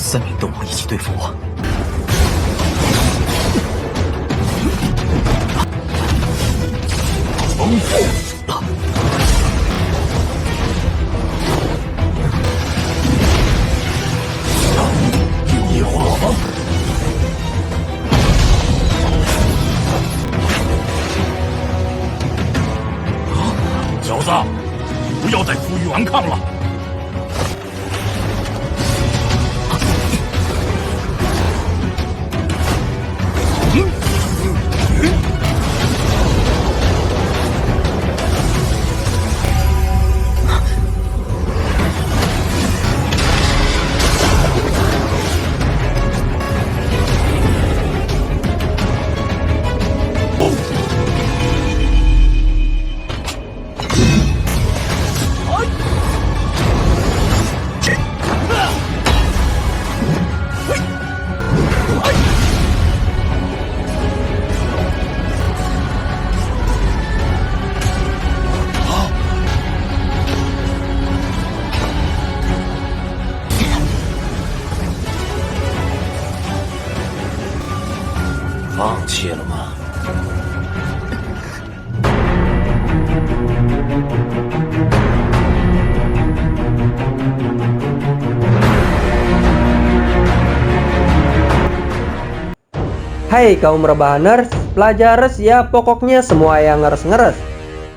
3名动物一起对付我。重复。一火。小子，不要再负隅顽抗了。 放弃了吗？Hai kaum rebahaners, pelajares ya pokoknya semua yang ngeres-ngeres.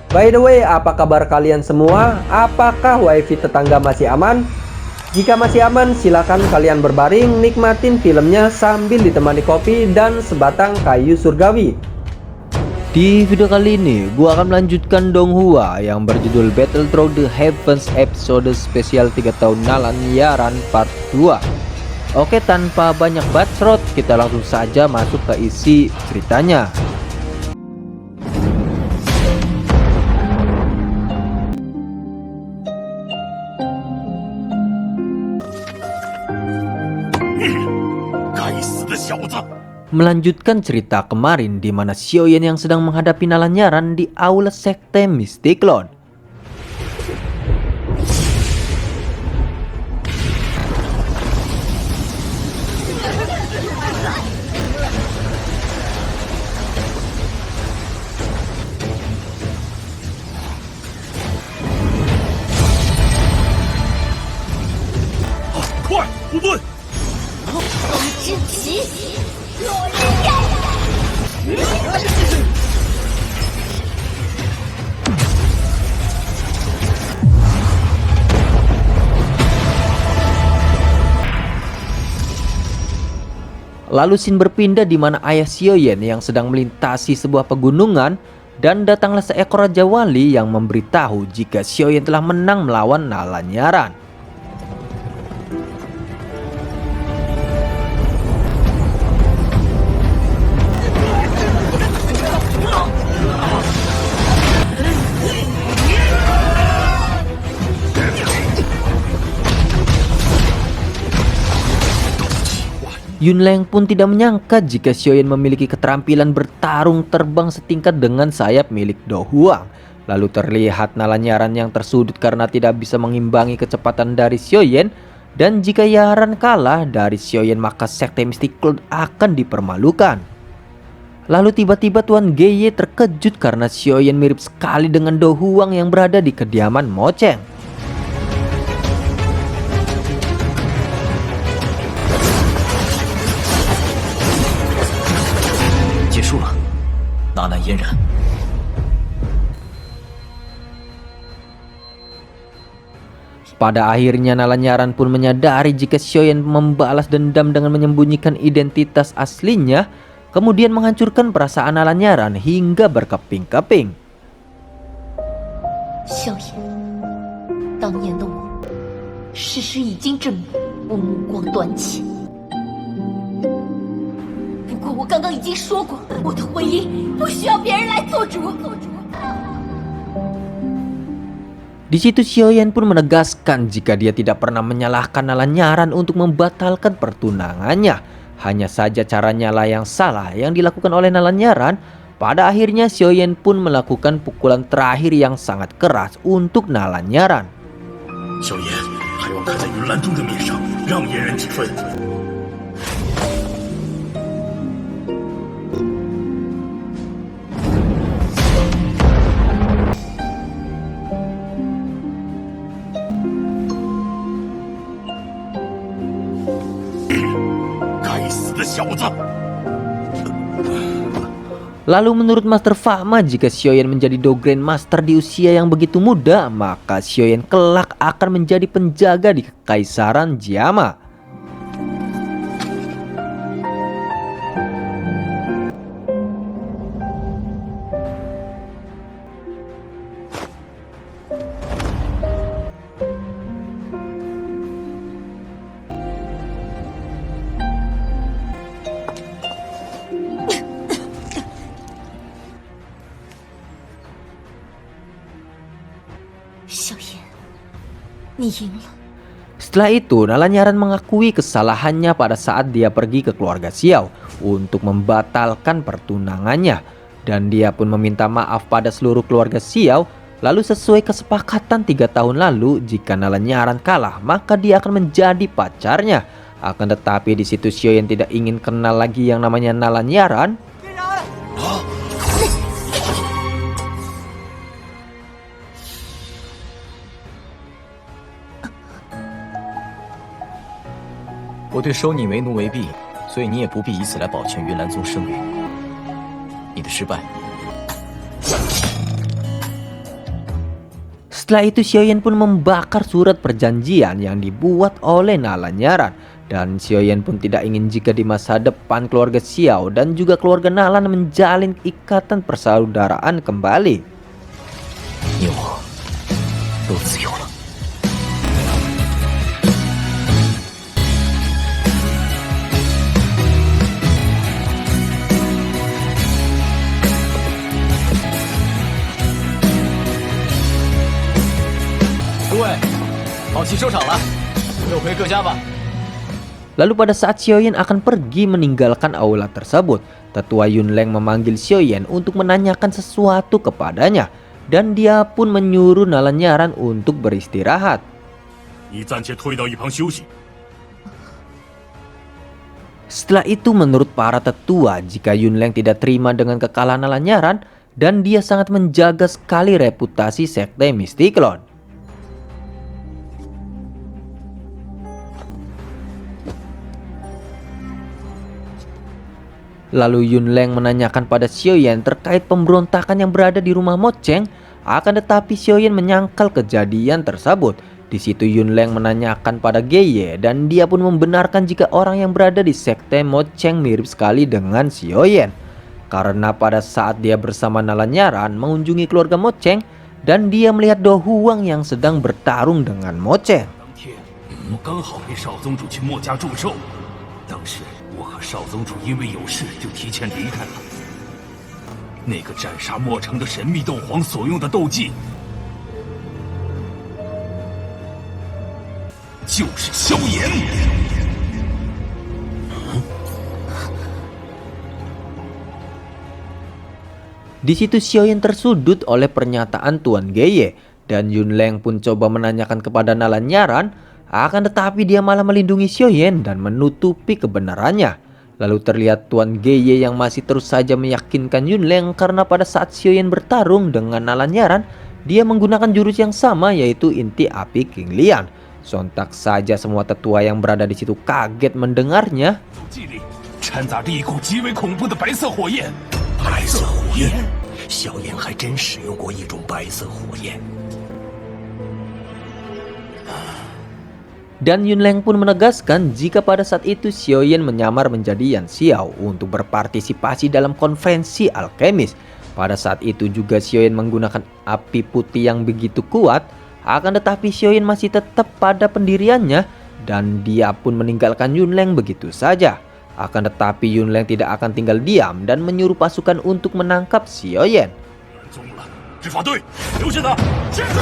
By the way, apa kabar kalian semua? Apakah wifi tetangga masih aman? Jika masih aman, silakan kalian berbaring nikmatin filmnya sambil ditemani kopi dan sebatang kayu surgawi. Di video kali ini, gua akan melanjutkan Donghua yang berjudul Battle Through the Heavens episode spesial 3 tahun Nalanyaran part 2. Oke, tanpa banyak bacrot, kita langsung saja masuk ke isi ceritanya. Melanjutkan cerita kemarin di mana Xiaoyan yang sedang menghadapi Nalanyaran di aula sekte Mystiklon. Lalu scene berpindah di mana ayah Xiaoyan yang sedang melintasi sebuah pegunungan dan datanglah seekor raja wali yang memberitahu jika Xiaoyan telah menang melawan Nalanyaran. Yunleng pun tidak menyangka jika Xiaoyan memiliki keterampilan bertarung terbang setingkat dengan sayap milik Do Huang. Lalu terlihat Nalanyaran yang tersudut karena tidak bisa mengimbangi kecepatan dari Xiaoyan. Dan jika Yaran kalah dari Xiaoyan maka sekte Mystiklon akan dipermalukan. Lalu tiba-tiba Tuan Geye terkejut karena Xiaoyan mirip sekali dengan Do Huang yang berada di kediaman Mo Cheng. Pada akhirnya Nalanyaran pun menyadari jika Xiaoyan membalas dendam dengan menyembunyikan identitas aslinya, kemudian menghancurkan perasaan Nalanyaran hingga berkeping-keping. Xiaoyan, 当年的我，事实已经证明我目光短浅。不过我刚刚已经说过，我的婚姻不需要别人来做主。 Di situ Xiaoyan pun menegaskan jika dia tidak pernah menyalahkan Nalanyaran untuk membatalkan pertunangannya. Hanya saja caranya lah yang salah yang dilakukan oleh Nalanyaran. Pada akhirnya Xiaoyan pun melakukan pukulan terakhir yang sangat keras untuk Nalanyaran. Xiaoyan, 还望看在云岚宗的面上，让野人几分。该死的小子！ Lalu menurut Master Fama, jika Xiaoyan menjadi Do Grandmaster di usia yang begitu muda, maka Xiaoyan kelak akan menjadi penjaga di Kekaisaran Jiama. Setelah itu, Nalanyaran mengakui kesalahannya pada saat dia pergi ke keluarga Xiao untuk membatalkan pertunangannya. Dan dia pun meminta maaf pada seluruh keluarga Xiao. Lalu sesuai kesepakatan 3 tahun lalu, jika Nalanyaran kalah, maka dia akan menjadi pacarnya. Akan tetapi di situ Xiaoyan tidak ingin kenal lagi yang namanya Nalanyaran. 我对收你为奴为婢，所以你也不必以此来保全云岚宗声誉。你的失败。 Setelah itu Xiaoyan pun membakar surat perjanjian yang dibuat oleh Nalanyaran. Dan Xiaoyan pun tidak ingin jika di masa depan keluarga Xiao dan juga keluarga Nalan menjalin ikatan persaudaraan kembali. 你我都自由了。 诸位，好戏收场了，各回各家吧。 Lalu pada saat Xiaoyan akan pergi meninggalkan aula tersebut, tetua Yunleng memanggil Xiaoyan untuk menanyakan sesuatu kepadanya. Dan dia pun menyuruh Nalanyaran untuk beristirahat. 你暂且退到一旁休息。 Setelah itu menurut para tetua, jika Yunleng tidak terima dengan kekalahan Nalanyaran, dan dia sangat menjaga sekali reputasi sekte Mistiklon. Lalu Yunleng menanyakan pada Xiaoyan terkait pemberontakan yang berada di rumah Mo Cheng. Akan tetapi Xiaoyan menyangkal kejadian tersebut. Di situ Yunleng menanyakan pada Geye dan dia pun membenarkan jika orang yang berada di sekte Mo Cheng mirip sekali dengan Xiaoyan. Karena pada saat dia bersama Nalanyaran mengunjungi keluarga Mo Cheng dan dia melihat Do Huang yang sedang bertarung dengan Mo Cheng. 当天我刚好陪少宗主去墨家祝寿，当时我和少宗主因为有事就提前离开了。那个斩杀墨城的神秘斗皇所用的斗技，就是萧炎。 Di situ Xiaoyan tersudut oleh pernyataan Tuan Geye dan Yunleng pun coba menanyakan kepada Nalanyaran, akan tetapi dia malah melindungi Xiaoyan dan menutupi kebenarannya. Lalu terlihat Tuan Geye yang masih terus saja meyakinkan Yunleng karena pada saat Xiaoyan bertarung dengan Nalanyaran, dia menggunakan jurus yang sama yaitu inti api King Lian. Sontak saja semua tetua yang berada di situ kaget mendengarnya. 技里掺杂着一股极为恐怖的白色火焰。白色火焰，萧炎还真使用过一种白色火焰。 Dan Yunleng pun menegaskan jika pada saat itu Xiaoyan menyamar menjadi Yan Xiao untuk berpartisipasi dalam konferensi alkemis. Pada saat itu juga Xiaoyan menggunakan api putih yang begitu kuat. Akan tetapi Xiaoyan masih tetap pada pendiriannya dan dia pun meninggalkan Yunleng begitu saja. Akan tetapi Yunleng tidak akan tinggal diam dan menyuruh pasukan untuk menangkap Xiaoyan. 中了，执法队，留下他，现在！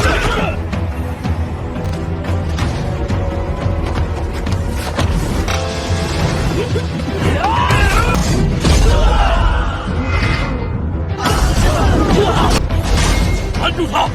按住他！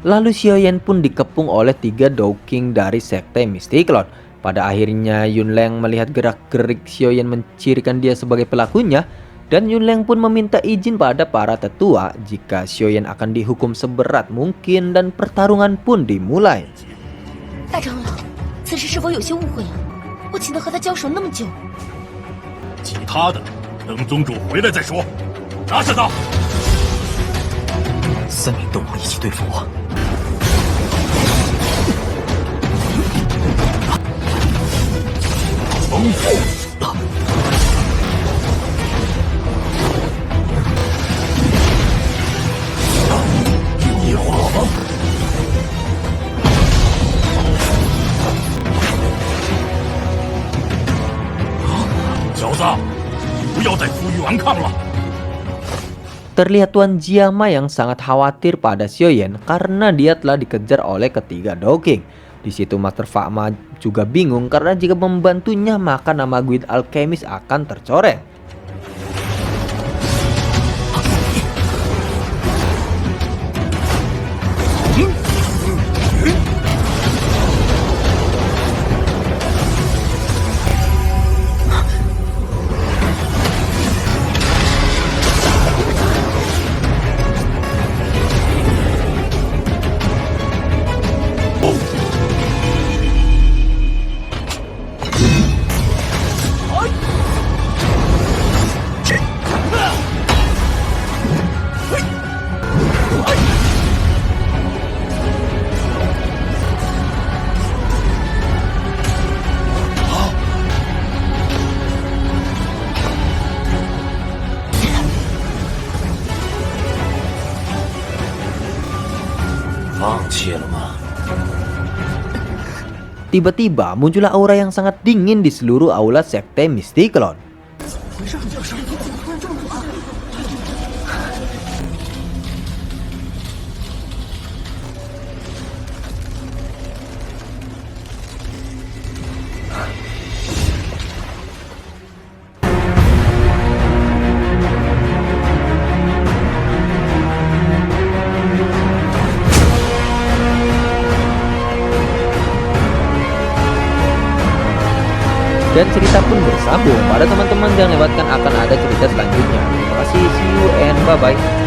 Lalu Xiaoyan pun dikepung oleh 3 Dao-King dari sekte Mystic Lord. Pada akhirnya Yunleng melihat gerak-gerik Xiaoyan mencirikan dia sebagai pelakunya, dan Yunleng pun meminta izin pada para tetua jika Xiaoyan akan dihukum seberat mungkin dan pertarungan pun dimulai. 大长老，此事是否有些误会了？我岂能和他交手那么久？其他的等宗主回来再说。拿下他！ 3名斗王一起对付我，野花王，小子，不要再负隅顽抗了。 Terlihat Tuan Jiama yang sangat khawatir pada Xiaoyan karena dia telah dikejar oleh ketiga Dao-King. Di situ Master Fakma juga bingung karena jika membantunya maka nama Guild Alchemist akan tercoreng. Tiba-tiba muncullah aura yang sangat dingin di seluruh aula sekte Mystic Lord. Dan cerita pun bersambung. Pada teman-teman jangan lewatkan akan ada cerita selanjutnya. Terima kasih, see you and bye-bye.